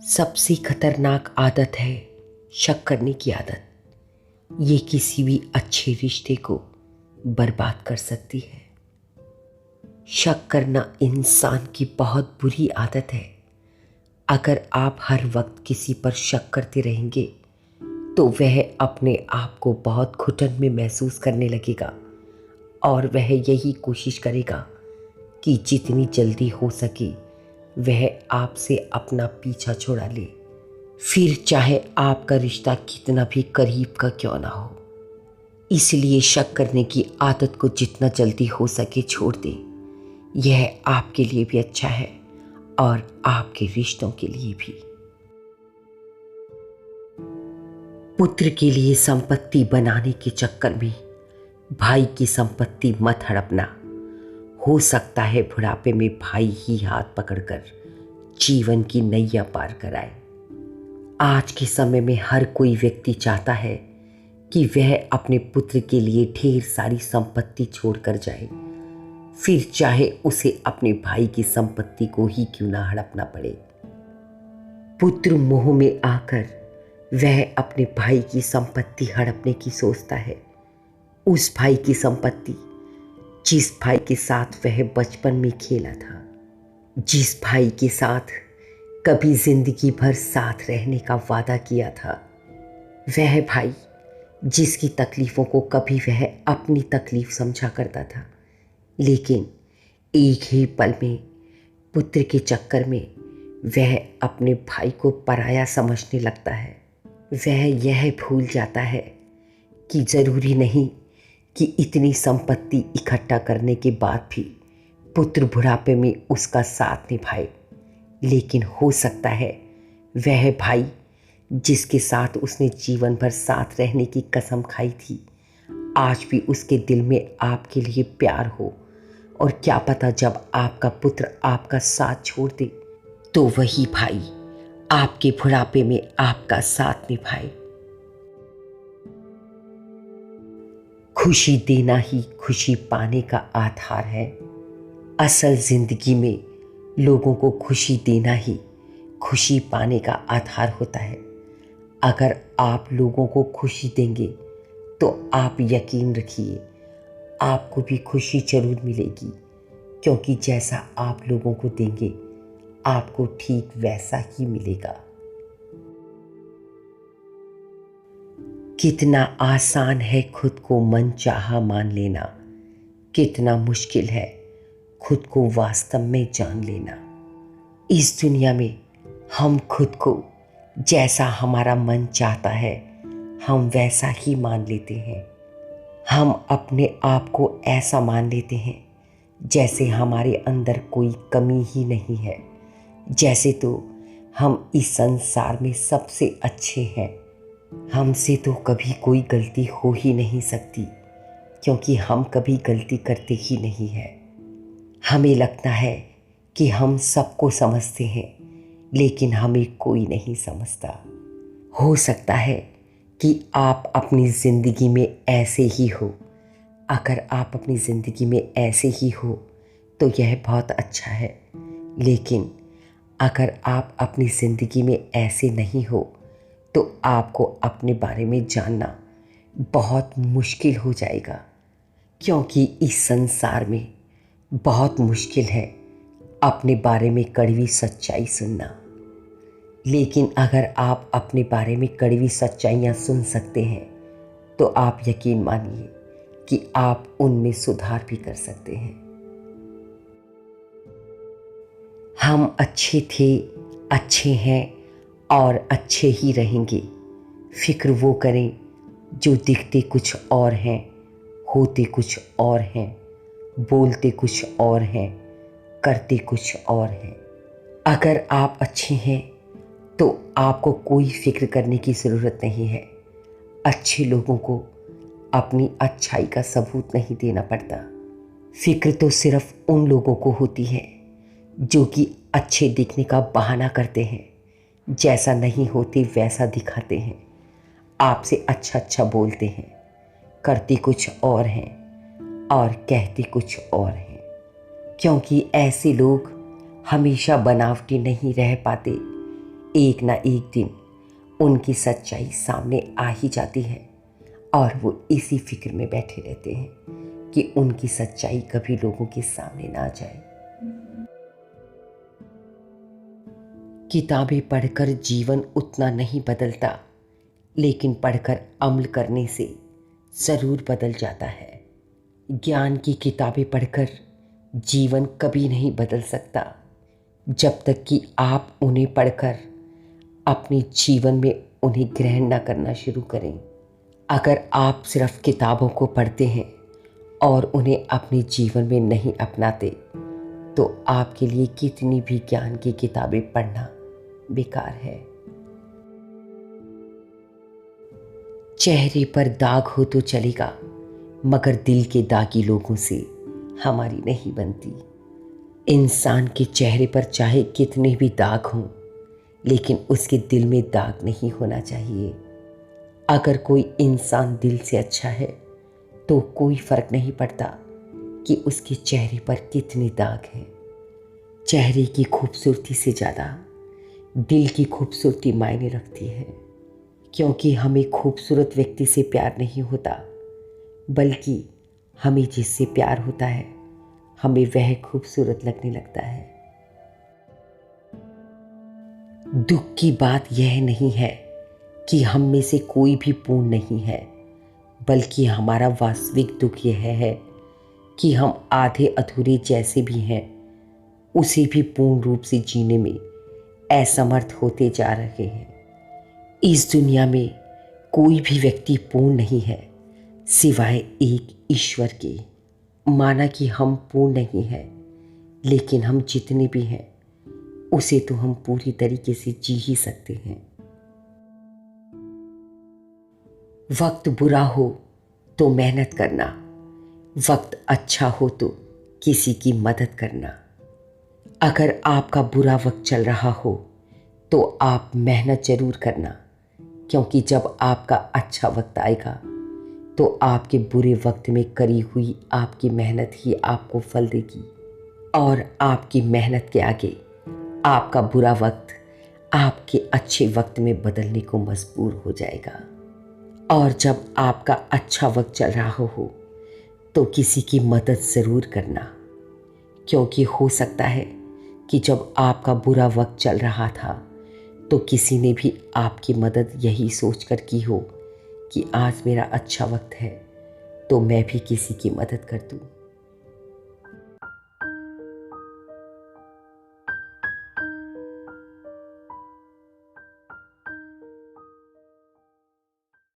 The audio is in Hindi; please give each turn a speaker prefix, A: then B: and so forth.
A: सबसे खतरनाक आदत है शक करने की आदत। ये किसी भी अच्छे रिश्ते को बर्बाद कर सकती है। शक करना इंसान की बहुत बुरी आदत है। अगर आप हर वक्त किसी पर शक करते रहेंगे तो वह अपने आप को बहुत घुटन में महसूस करने लगेगा और वह यही कोशिश करेगा कि जितनी जल्दी हो सके वह आपसे अपना पीछा छुड़ा ले, फिर चाहे आपका रिश्ता कितना भी करीब का क्यों ना हो। इसलिए शक करने की आदत को जितना जल्दी हो सके छोड़ दें। यह आपके लिए भी अच्छा है और आपके रिश्तों के लिए भी। पुत्र के लिए संपत्ति बनाने के चक्कर में भाई की संपत्ति मत हड़पना। हो सकता है बुढ़ापे में भाई ही हाथ पकड़कर जीवन की नैया पार कराए। आज के समय में हर कोई व्यक्ति चाहता है कि वह अपने पुत्र के लिए ढेर सारी संपत्ति छोड़कर जाए, फिर चाहे उसे अपने भाई की संपत्ति को ही क्यों ना हड़पना पड़े। पुत्र मोह में आकर वह अपने भाई की संपत्ति हड़पने की सोचता है। उस भाई की संपत्ति जिस भाई के साथ वह बचपन में खेला था, जिस भाई के साथ कभी जिंदगी भर साथ रहने का वादा किया था, वह भाई जिसकी तकलीफ़ों को कभी वह अपनी तकलीफ़ समझा करता था, लेकिन एक ही पल में पुत्र के चक्कर में वह अपने भाई को पराया समझने लगता है। वह यह भूल जाता है कि ज़रूरी नहीं कि इतनी संपत्ति इकट्ठा करने के बाद भी पुत्र बुढ़ापे में उसका साथ निभाए, लेकिन हो सकता है वह भाई जिसके साथ उसने जीवन भर साथ रहने की कसम खाई थी, आज भी उसके दिल में आपके लिए प्यार हो। और क्या पता जब आपका पुत्र आपका साथ छोड़ दे तो वही भाई आपके बुढ़ापे में आपका साथ निभाए। खुशी देना ही खुशी पाने का आधार है। असल जिंदगी में लोगों को खुशी देना ही खुशी पाने का आधार होता है। अगर आप लोगों को खुशी देंगे तो आप यकीन रखिए आपको भी खुशी जरूर मिलेगी, क्योंकि जैसा आप लोगों को देंगे आपको ठीक वैसा ही मिलेगा। कितना आसान है खुद को मनचाहा मान लेना, कितना मुश्किल है खुद को वास्तव में जान लेना। इस दुनिया में हम खुद को जैसा हमारा मन चाहता है हम वैसा ही मान लेते हैं। हम अपने आप को ऐसा मान लेते हैं जैसे हमारे अंदर कोई कमी ही नहीं है, जैसे तो हम इस संसार में सबसे अच्छे हैं। हमसे तो कभी कोई गलती हो ही नहीं सकती, क्योंकि हम कभी गलती करते ही नहीं हैं। हमें लगता है कि हम सबको समझते हैं, लेकिन हमें कोई नहीं समझता। हो सकता है कि आप अपनी ज़िंदगी में ऐसे ही हो। अगर आप अपनी ज़िंदगी में ऐसे ही हो तो यह बहुत अच्छा है, लेकिन अगर आप अपनी ज़िंदगी में ऐसे नहीं हो तो आपको अपने बारे में जानना बहुत मुश्किल हो जाएगा, क्योंकि इस संसार में बहुत मुश्किल है अपने बारे में कड़वी सच्चाई सुनना। लेकिन अगर आप अपने बारे में कड़वी सच्चाइयाँ सुन सकते हैं तो आप यकीन मानिए कि आप उनमें सुधार भी कर सकते हैं। हम अच्छे थे, अच्छे हैं और अच्छे ही रहेंगे। फिक्र वो करें जो दिखते कुछ और हैं, होते कुछ और हैं, बोलते कुछ और हैं, करते कुछ और हैं। अगर आप अच्छे हैं तो आपको कोई फिक्र करने की ज़रूरत नहीं है। अच्छे लोगों को अपनी अच्छाई का सबूत नहीं देना पड़ता। फिक्र तो सिर्फ उन लोगों को होती है जो कि अच्छे दिखने का बहाना करते हैं, जैसा नहीं होते वैसा दिखाते हैं, आपसे अच्छा अच्छा बोलते हैं, करते कुछ और हैं और कहते कुछ और हैं। क्योंकि ऐसे लोग हमेशा बनावटी नहीं रह पाते, एक ना एक दिन उनकी सच्चाई सामने आ ही जाती है और वो इसी फिक्र में बैठे रहते हैं कि उनकी सच्चाई कभी लोगों के सामने ना आ जाए। किताबें पढ़कर जीवन उतना नहीं बदलता, लेकिन पढ़कर अमल करने से ज़रूर बदल जाता है। ज्ञान की किताबें पढ़कर जीवन कभी नहीं बदल सकता जब तक कि आप उन्हें पढ़कर अपने जीवन में उन्हें ग्रहण ना करना शुरू करें। अगर आप सिर्फ किताबों को पढ़ते हैं और उन्हें अपने जीवन में नहीं अपनाते तो आपके लिए कितनी भी ज्ञान की किताबें पढ़ना बेकार है। चेहरे पर दाग हो तो चलेगा, मगर दिल के दागी लोगों से हमारी नहीं बनती। इंसान के चेहरे पर चाहे कितने भी दाग हों, लेकिन उसके दिल में दाग नहीं होना चाहिए। अगर कोई इंसान दिल से अच्छा है तो कोई फर्क नहीं पड़ता कि उसके चेहरे पर कितने दाग हैं। चेहरे की खूबसूरती से ज़्यादा दिल की खूबसूरती मायने रखती है, क्योंकि हमें खूबसूरत व्यक्ति से प्यार नहीं होता, बल्कि हमें जिससे प्यार होता है हमें वह खूबसूरत लगने लगता है। दुख की बात यह नहीं है कि हम में से कोई भी पूर्ण नहीं है, बल्कि हमारा वास्तविक दुख यह है कि हम आधे अधूरे जैसे भी हैं उसे भी पूर्ण रूप से जीने में असमर्थ होते जा रहे हैं। इस दुनिया में कोई भी व्यक्ति पूर्ण नहीं है सिवाय एक ईश्वर के। माना कि हम पूर्ण नहीं हैं, लेकिन हम जितने भी हैं उसे तो हम पूरी तरीके से जी ही सकते हैं। वक्त बुरा हो तो मेहनत करना, वक्त अच्छा हो तो किसी की मदद करना। अगर आपका बुरा वक्त चल रहा हो तो आप मेहनत ज़रूर करना, क्योंकि जब आपका अच्छा वक्त आएगा तो आपके बुरे वक्त में करी हुई आपकी मेहनत ही आपको फल देगी, और आपकी मेहनत के आगे आपका बुरा वक्त आपके अच्छे वक्त में बदलने को मजबूर हो जाएगा। और जब आपका अच्छा वक्त चल रहा हो तो किसी की मदद ज़रूर करना, क्योंकि हो सकता है कि जब आपका बुरा वक्त चल रहा था तो किसी ने भी आपकी मदद यही सोचकर की हो कि आज मेरा अच्छा वक्त है तो मैं भी किसी की मदद कर दूं।